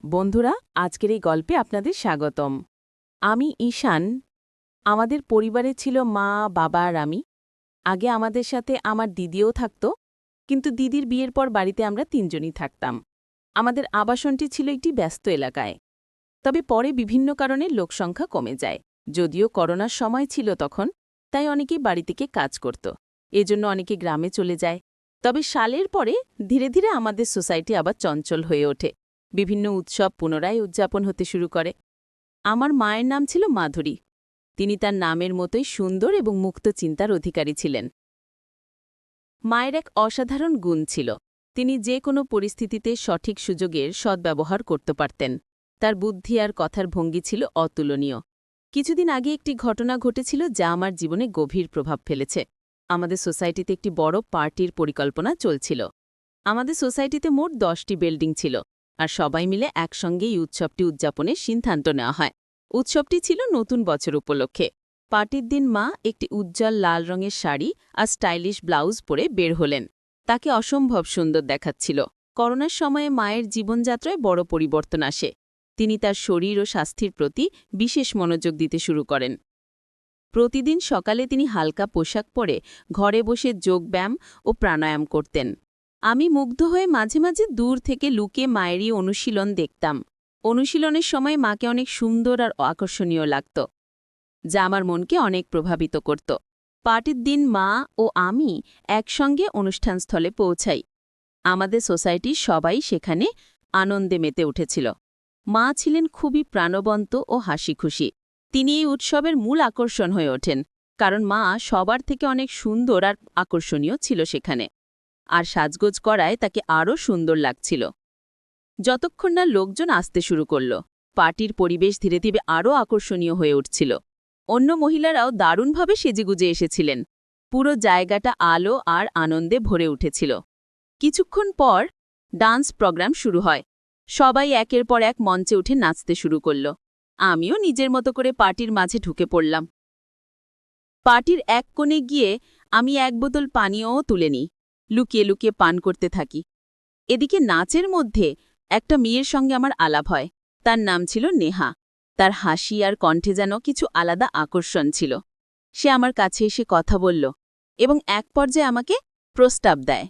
বন্ধুরা, আজকের এই গল্পে আপনাদের স্বাগতম। আমি ঈশান। আমাদের পরিবারে ছিল মা, বাবা আর আমি। আগে আমাদের সাথে আমার দিদিও থাকত, কিন্তু দিদির বিয়ের পর বাড়িতে আমরা তিনজনই থাকতাম। আমাদের আবাসনটি ছিল একটি ব্যস্ত এলাকায়। তবে পরে বিভিন্ন কারণে লোকসংখ্যা কমে যায়। যদিও করোনার সময় ছিল তখন, তাই অনেকেই বাড়ি থেকে কাজ করত। এজন্য অনেকে গ্রামে চলে যায়। তবে সালের পরে ধীরে ধীরে আমাদের সোসাইটি আবার চঞ্চল হয়ে ওঠে। বিভিন্ন উৎসব পুনরায় উদযাপন হতে শুরু করে। আমার মায়ের নাম ছিল মাধুরী। তিনি তার নামের মতোই সুন্দর এবং মুক্ত চিন্তার অধিকারী ছিলেন। মায়ের এক অসাধারণ গুণ ছিল, তিনি যে কোনো পরিস্থিতিতে সঠিক সুযোগের সদ্ব্যবহার করতে পারতেন। তার বুদ্ধি আর কথার ভঙ্গি ছিল অতুলনীয়। কিছুদিন আগে একটি ঘটনা ঘটেছিল যা আমার জীবনে গভীর প্রভাব ফেলেছে। আমাদের সোসাইটিতে একটি বড় পার্টির পরিকল্পনা চলছিল। আমাদের সোসাইটিতে মোট 10টি বিল্ডিং ছিল, আর সবাই মিলে একসঙ্গেই উৎসবটি উদযাপনের সিদ্ধান্ত নেওয়া হয়। উৎসবটি ছিল নতুন বছর উপলক্ষে। পার্টির দিন মা একটি উজ্জ্বল লাল রঙের শাড়ি আর স্টাইলিশ ব্লাউজ পরে বের হলেন। তাকে অসম্ভব সুন্দর দেখাচ্ছিল। করোনার সময়ে মায়ের জীবনযাত্রায় বড় পরিবর্তন আসে। তিনি তার শরীর ও স্বাস্থ্যের প্রতি বিশেষ মনোযোগ দিতে শুরু করেন। প্রতিদিন সকালে তিনি হালকা পোশাক পরে ঘরে বসে যোগব্যায়াম ও প্রাণায়াম করতেন। আমি মুগ্ধ হয়ে মাঝে মাঝে দূর থেকে লুকে মায়েরই অনুশীলন দেখতাম। অনুশীলনের সময় মাকে অনেক সুন্দর আর আকর্ষণীয় লাগত, যা আমার মনকে অনেক প্রভাবিত করত। পার্টির দিন মা ও আমি একসঙ্গে অনুষ্ঠানস্থলে পৌঁছাই। আমাদের সোসাইটির সবাই সেখানে আনন্দে মেতে উঠেছিল। মা ছিলেন খুবই প্রাণবন্ত ও হাসিখুশি। তিনি এই উৎসবের মূল আকর্ষণ হয়ে ওঠেন, কারণ মা সবার থেকে অনেক সুন্দর আর আকর্ষণীয় ছিল সেখানে। আর সাজগোজ করায় তাকে আরও সুন্দর লাগছিল। যতক্ষণ না লোকজন আসতে শুরু করল, পার্টির পরিবেশ ধীরে ধীরে আরও আকর্ষণীয় হয়ে উঠছিল। অন্য মহিলারাও দারুণভাবে সেজেগুজে এসেছিলেন। পুরো জায়গাটা আলো আর আনন্দে ভরে উঠেছিল। কিছুক্ষণ পর ডান্স প্রোগ্রাম শুরু হয়। সবাই একের পর এক মঞ্চে উঠে নাচতে শুরু করল। আমিও নিজের মতো করে পার্টির মাঝে ঢুকে পড়লাম। পার্টির এক কোণে গিয়ে আমি এক বোতল পানীয়ও তুলে নিই। লুকিয়ে লুকিয়ে পান করতে থাকি। এদিকে নাচের মধ্যে একটা মেয়ের সঙ্গে আমার আলাপ হয়। তার নাম ছিল নেহা। তার হাসি আর কণ্ঠে যেন কিছু আলাদা আকর্ষণ ছিল। সে আমার কাছে এসে কথা বলল এবং এক পর্যায়ে আমাকে প্রস্তাব দেয়।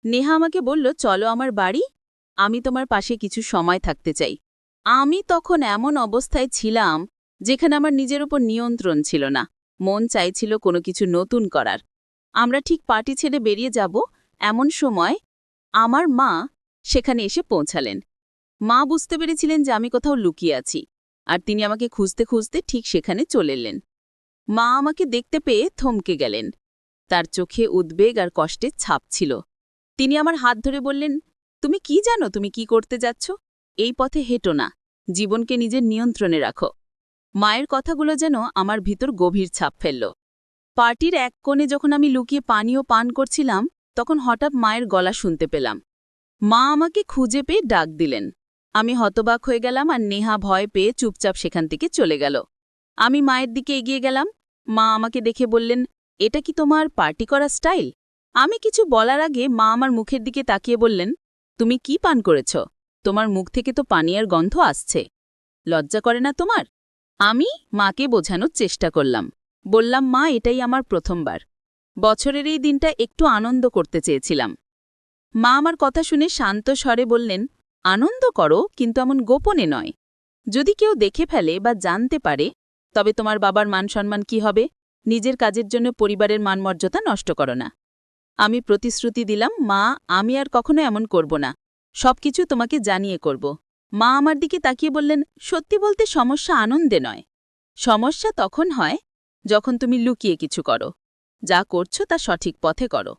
নেহা আমাকে বলল, চলো আমার বাড়ি, আমি তোমার পাশে কিছু সময় থাকতে চাই। আমি তখন এমন অবস্থায় ছিলাম যেখানে আমার নিজের উপর নিয়ন্ত্রণ ছিল না। মন চাইছিল কোনো কিছু নতুন করার। আমরা ঠিক পার্টি ছেড়ে বেরিয়ে যাব, এমন সময় আমার মা সেখানে এসে পৌঁছালেন। মা বুঝতে পেরেছিলেন যে আমি কোথাও লুকিয়ে আছি, আর তিনি আমাকে খুঁজতে খুঁজতে ঠিক সেখানে চলে এলেন। মা আমাকে দেখতে পেয়ে থমকে গেলেন। তার চোখে উদ্বেগ আর কষ্টের ছাপ ছিল। তিনি আমার হাত ধরে বললেন, তুমি কি জানো তুমি কি করতে যাচ্ছ? এই পথে হেঁটো না, জীবনকে নিজের নিয়ন্ত্রণে রাখো। মায়ের কথাগুলো যেন আমার ভিতর গভীর ছাপ ফেলল। পার্টির এক কোণে যখন আমি লুকিয়ে পানীয় পান করছিলাম, তখন হঠাৎ মায়ের গলা শুনতে পেলাম। মা আমাকে খুঁজে পেয়ে ডাক দিলেন। আমি হতবাক হয়ে গেলাম, আর নেহা ভয় পেয়ে চুপচাপ সেখান থেকে চলে গেল। আমি মায়ের দিকে এগিয়ে গেলাম। মা আমাকে দেখে বললেন, এটা কি তোমার পার্টি করা স্টাইল? আমি কিছু বলার আগে মা আমার মুখের দিকে তাকিয়ে বললেন, তুমি কি পান করেছ? তোমার মুখ থেকে তো পানীয়ের গন্ধ আসছে। লজ্জা করে না তোমার? আমি মাকে বোঝানোর চেষ্টা করলাম। বললাম, মা, এটাই আমার প্রথমবার। বছরের এই দিনটা একটু আনন্দ করতে চেয়েছিলাম। মা আমার কথা শুনে শান্ত স্বরে বললেন, আনন্দ করো, কিন্তু এমন গোপনে নয়। যদি কেউ দেখে ফেলে বা জানতে পারে, তবে তোমার বাবার মান সম্মান কি হবে? নিজের কাজের জন্য পরিবারের মানমর্যাদা নষ্ট করো না। আমি প্রতিশ্রুতি দিলাম, মা, আমি আর কখনো এমন করব না। সবকিছু তোমাকে জানিয়ে করব। মা আমার দিকে তাকিয়ে বললেন, সত্যি বলতে সমস্যা আনন্দে নয়। সমস্যা তখন হয় যখন তুমি লুকিয়ে কিছু করো। যা করছো তা সঠিক পথে করো।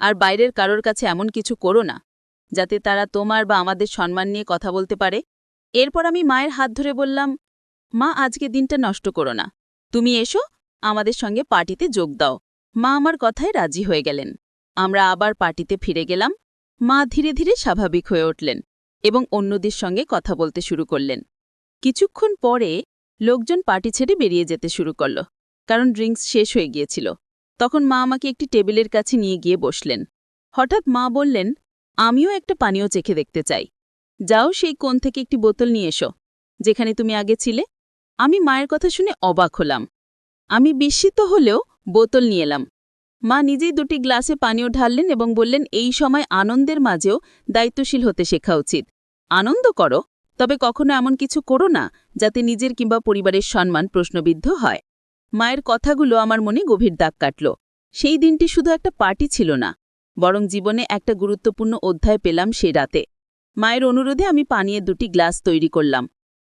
আর বাইরের কারোর কাছে এমন কিছু করো না যাতে তারা তোমার বা আমাদের সম্মান নিয়ে কথা বলতে পারে। এরপর আমি মায়ের হাত ধরে বললাম, মা, আজকে দিনটা নষ্ট করো না। তুমি এসো, আমাদের সঙ্গে পার্টিতে যোগ দাও। মা আমার কথায় রাজি হয়ে গেলেন। আমরা আবার পার্টিতে ফিরে গেলাম। মা ধীরে ধীরে স্বাভাবিক হয়ে উঠলেন এবং অন্যদের সঙ্গে কথা বলতে শুরু করলেন। কিছুক্ষণ পরে লোকজন পার্টি ছেড়ে বেরিয়ে যেতে শুরু করল, কারণ ড্রিঙ্কস শেষ হয়ে গিয়েছিল। তখন মা আমাকে একটি টেবিলের কাছে নিয়ে গিয়ে বসলেন। হঠাৎ মা বললেন, আমিও একটা পানীয় চেখে দেখতে চাই। যাও সেই কোণ থেকে একটি বোতল নিয়ে এসো, যেখানে তুমি আগে ছিলে। আমি মায়ের কথা শুনে অবাক হলাম। আমি বিস্মিত হলেও বোতল নিয়ে এলাম। মা নিজেই 2টি গ্লাসে পানীয় ঢাললেন এবং বললেন, এই সময় আনন্দের মাঝেও দায়িত্বশীল হতে শেখা উচিত। আনন্দ করো, তবে কখনো এমন কিছু করো না যাতে নিজের কিংবা পরিবারের সম্মান প্রশ্নবিদ্ধ হয়। মায়ের কথাগুলো আমার মনে গভীর দাগ কাটল। সেই দিনটি শুধু একটা পার্টি ছিল না, বরং জীবনে একটা গুরুত্বপূর্ণ অধ্যায় পেলাম সেই রাতে। মায়ের অনুরোধে আমি পানীয়ের 2টি গ্লাস তৈরি করলাম।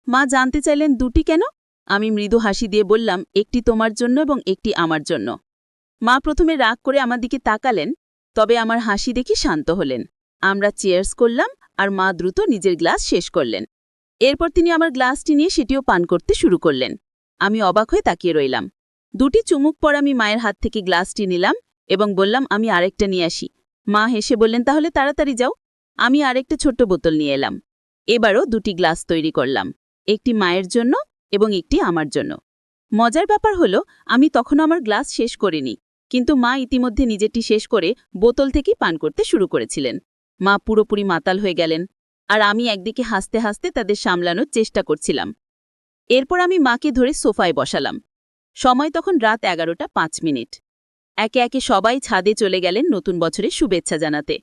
মা জানতে চাইলেন 2টি কেন? আমি মৃদু হাসি দিয়ে বললাম, একটি তোমার জন্য এবং একটি আমার জন্য। মা প্রথমে রাগ করে আমার দিকে তাকালেন, তবে আমার হাসি দেখে শান্ত হলেন। আমরা চেয়ার্স করলাম আর মা দ্রুত নিজের গ্লাস শেষ করলেন। এরপর তিনি আমার গ্লাসটি নিয়ে সেটিও পান করতে শুরু করলেন। আমি অবাক হয়ে তাকিয়ে রইলাম। 2টি চুমুক পর আমি মায়ের হাত থেকে গ্লাসটি নিলাম এবং বললাম, আমি আরেকটা নিয়ে আসি। মা হেসে বললেন, তাহলে তাড়াতাড়ি যাও। আমি আরেকটা ছোট্ট বোতল নিয়ে এলাম। এবারও 2টি গ্লাস তৈরি করলাম, একটি মায়ের জন্য এবং একটি আমার জন্য। মজার ব্যাপার হলো, আমি তখনও আমার গ্লাস শেষ করিনি, কিন্তু মা ইতিমধ্যে নিজেরটি শেষ করে বোতল থেকেই পান করতে শুরু করেছিলেন। মা পুরোপুরি মাতাল হয়ে গেলেন, আর আমি একদিকে হাসতে হাসতে তাদের সামলানোর চেষ্টা করছিলাম। এরপর আমি মাকে ধরে সোফায় বসালাম। সময় তখন রাত 11:05। একে একে সবাই ছাদে চলে গেলেন নতুন বছরের শুভেচ্ছা জানাতে,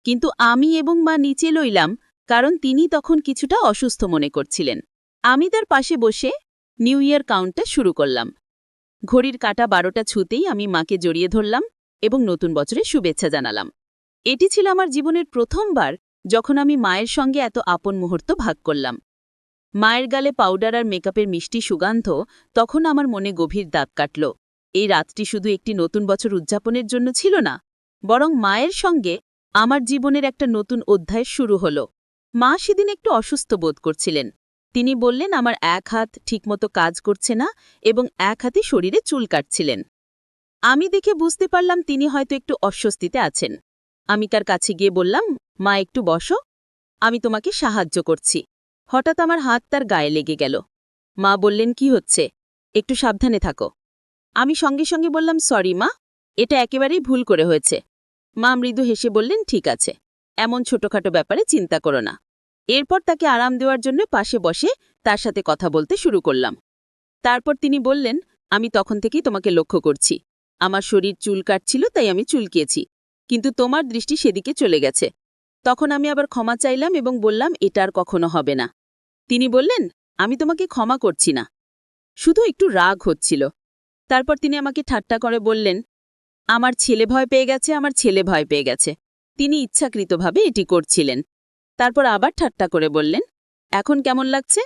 কিন্তু আমি এবং মা নিচে লইলাম, কারণ তিনি তখন কিছুটা অসুস্থ মনে করছিলেন। আমি তার পাশে বসে নিউ ইয়ার কাউন্টটা শুরু করলাম। ঘড়ির কাঁটা 12টা ছুঁতেই আমি মাকে জড়িয়ে ধরলাম এবং নতুন বছরের শুভেচ্ছা জানালাম। এটি ছিল আমার জীবনের প্রথমবার যখন আমি মায়ের সঙ্গে এত আপন মুহূর্ত ভাগ করলাম। মায়ের গালে পাউডার আর মেকআপের মিষ্টি সুগন্ধ তখন আমার মনে গভীর দাগ কাটল। এই রাতটি শুধু একটি নতুন বছর উদযাপনের জন্য ছিল না, বরং মায়ের সঙ্গে আমার জীবনের একটা নতুন অধ্যায় শুরু হল। মা সেদিন একটু অসুস্থ বোধ করছিলেন। তিনি বললেন, আমার এক হাত ঠিকমতো কাজ করছে না এবং এক হাতে শরীরে চুল কাটছিলেন। আমি দেখে বুঝতে পারলাম তিনি হয়তো একটু অস্বস্তিতে আছেন। আমি তার কাছে গিয়ে বললাম, মা একটু বসো, আমি তোমাকে সাহায্য করছি। হঠাৎ আমার হাত তার গায়ে লেগে গেল। মা বললেন, কি হচ্ছে? একটু সাবধানে থাকো। আমি সঙ্গে সঙ্গে বললাম, সরি মা, এটা একেবারেই ভুল করে হয়েছে। মা মৃদু হেসে বললেন, ঠিক আছে, এমন ছোটখাটো ব্যাপারে চিন্তা করো না। এরপর তাকে আরাম দেওয়ার জন্য পাশে বসে তার সাথে কথা বলতে শুরু করলাম। তারপর তিনি বললেন, আমি তখন থেকেই তোমাকে লক্ষ্য করছি। আমার শরীর চুল কাটছিল, তাই আমি চুলকিয়েছি, কিন্তু তোমার দৃষ্টি সেদিকে চলে গেছে। তখন আমি আবার ক্ষমা চাইলাম এবং বললাম, এটা আর কখনো হবে না। তিনি বললেন, আমি তোমাকে ক্ষমা করছি না, শুধু একটু রাগ হচ্ছিল। তারপর তিনি আমাকে ঠাট্টা করে বললেন, আমার ছেলে ভয় পেয়ে গেছে, আমার ছেলে ভয় পেয়ে গেছে। তিনি ইচ্ছাকৃতভাবে এটি করছিলেন। তারপর আবার ঠাট্টা করে বললেন, এখন কেমন লাগছে?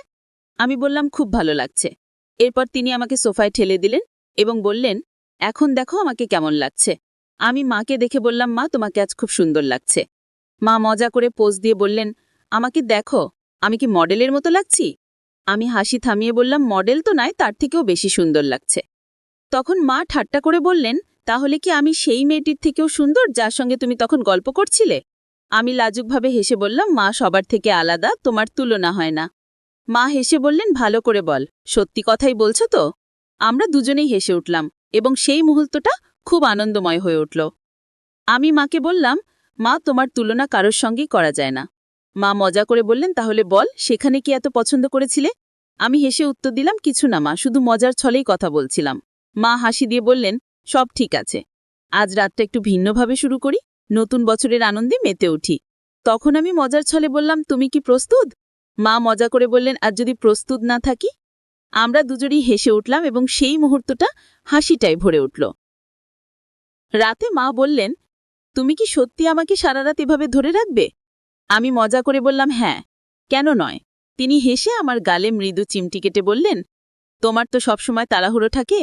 আমি বললাম, খুব ভালো লাগছে। এরপর তিনি আমাকে সোফায় ঠেলে দিলেন এবং বললেন, এখন দেখো আমাকে কেমন লাগছে। আমি মাকে দেখে বললাম, মা, তোমাকে আজ খুব সুন্দর লাগছে। মা মজা করে পোজ দিয়ে বললেন, আমাকে দেখো, আমি কি মডেলের মতো লাগছি? আমি হাসি থামিয়ে বললাম, মডেল তো নয়, তার থেকেও বেশি সুন্দর লাগছে। তখন মা ঠাট্টা করে বললেন, তাহলে কি আমি সেই মেয়েটির থেকেও সুন্দর যার সঙ্গে তুমি তখন গল্প করছিলে? আমি লাজুকভাবে হেসে বললাম, মা সবার থেকে আলাদা, তোমার তুলনা হয় না। মা হেসে বললেন, ভালো করে বল, সত্যি কথাই বলছো তো? আমরা দুজনেই হেসে উঠলাম এবং সেই মুহূর্তটা খুব আনন্দময় হয়ে উঠল। আমি মাকে বললাম, মা, তোমার তুলনা কারোর সঙ্গেই করা যায় না। মা মজা করে বললেন, তাহলে বল, সেখানে কি এত পছন্দ করেছিলে? আমি হেসে উত্তর দিলাম, কিছু না মা, শুধু মজার ছলেই কথা বলছিলাম। মা হাসি দিয়ে বললেন, সব ঠিক আছে, আজ রাতটা একটু ভিন্নভাবে শুরু করি, নতুন বছরের আনন্দে মেতে উঠি। তখন আমি মজার ছলে বললাম, তুমি কি প্রস্তুত? মা মজা করে বললেন, আর যদি প্রস্তুত না থাকি? আমরা দুজনেই হেসে উঠলাম এবং সেই মুহূর্তটা হাসিটাই ভরে উঠল। রাতে মা বললেন, তুমি কি সত্যি আমাকে সারা রাত এভাবে ধরে রাখবে? আমি মজা করে বললাম, হ্যাঁ, কেন নয়। তিনি হেসে আমার গালে মৃদু চিমটি কেটে বললেন, তোমার তো সবসময় তাড়াহুড়ো থাকে।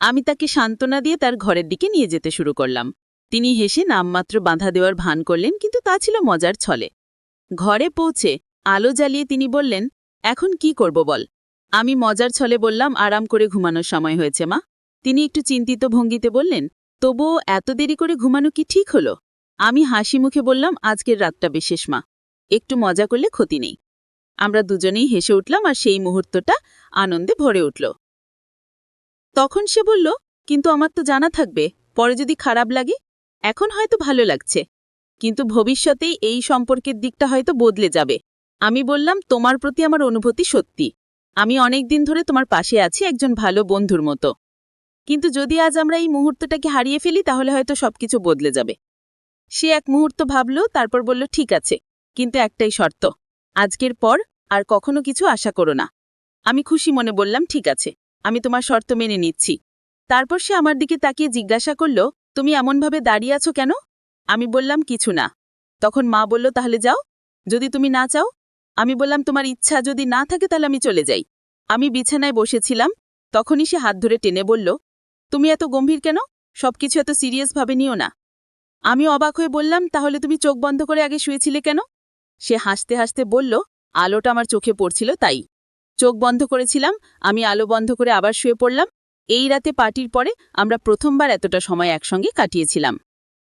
আমি তাকে সান্ত্বনা দিয়ে তার ঘরের দিকে নিয়ে যেতে শুরু করলাম। তিনি হেসে নামমাত্র বাঁধা দেওয়ার ভান করলেন, কিন্তু তা ছিল মজার ছলে। ঘরে পৌঁছে আলো জ্বালিয়ে তিনি বললেন, এখন কি করব বল? আমি মজার ছলে বললাম, আরাম করে ঘুমানোর সময় হয়েছে মা। তিনি একটু চিন্তিত ভঙ্গিতে বললেন, তবুও এত দেরি করে ঘুমানো কি ঠিক হলো? আমি হাসি মুখে বললাম, আজকের রাতটা বিশেষ মা, একটু মজা করলে ক্ষতি নেই। আমরা দুজনেই হেসে উঠলাম আর সেই মুহূর্তটা আনন্দে ভরে উঠল। তখন সে বলল, কিন্তু আমার তো জানা থাকবে, পরে যদি খারাপ লাগে। এখন হয়তো ভালো লাগছে, কিন্তু ভবিষ্যতেই এই সম্পর্কের দিকটা হয়তো বদলে যাবে। আমি বললাম, তোমার প্রতি আমার অনুভূতি সত্যি। আমি অনেক দিন ধরে তোমার পাশে আছি, একজন ভালো বন্ধুর মতো। কিন্তু যদি আজ আমরা এই মুহূর্তটাকে হারিয়ে ফেলি তাহলে হয়তো সবকিছু বদলে যাবে। সে এক মুহূর্ত ভাবল, তারপর বলল, ঠিক আছে, কিন্তু একটাই শর্ত, আজকের পর আর কখনো কিছু আশা করো না। আমি খুশি মনে বললাম, ঠিক আছে, আমি তোমার শর্ত মেনে নিচ্ছি। তারপর সে আমার দিকে তাকিয়ে জিজ্ঞাসা করল, তুমি এমনভাবে দাঁড়িয়ে আছো কেন? আমি বললাম, কিছু না। তখন মা বলল, তাহলে যাও, যদি তুমি না চাও। আমি বললাম, তোমার ইচ্ছা যদি না থাকে তাহলে আমি চলে যাই। আমি বিছানায় বসেছিলাম, তখনই সে হাত ধরে টেনে বলল, তুমি এত গম্ভীর কেন? সবকিছু এত সিরিয়াস ভাবে নিও না। আমি অবাক হয়ে বললাম, তাহলে তুমি চোখ বন্ধ করে আগে শুয়েছিলে কেন? সে হাসতে হাসতে বলল, আলোটা আমার চোখে পড়ছিল তাই। চোখ বন্ধ করেছিলাম, আমি আলো বন্ধ করে আবার শুয়ে পড়লাম। এই রাতে পার্টির পরে আমরা প্রথমবার এতটা সময় একসঙ্গে কাটিয়েছিলাম।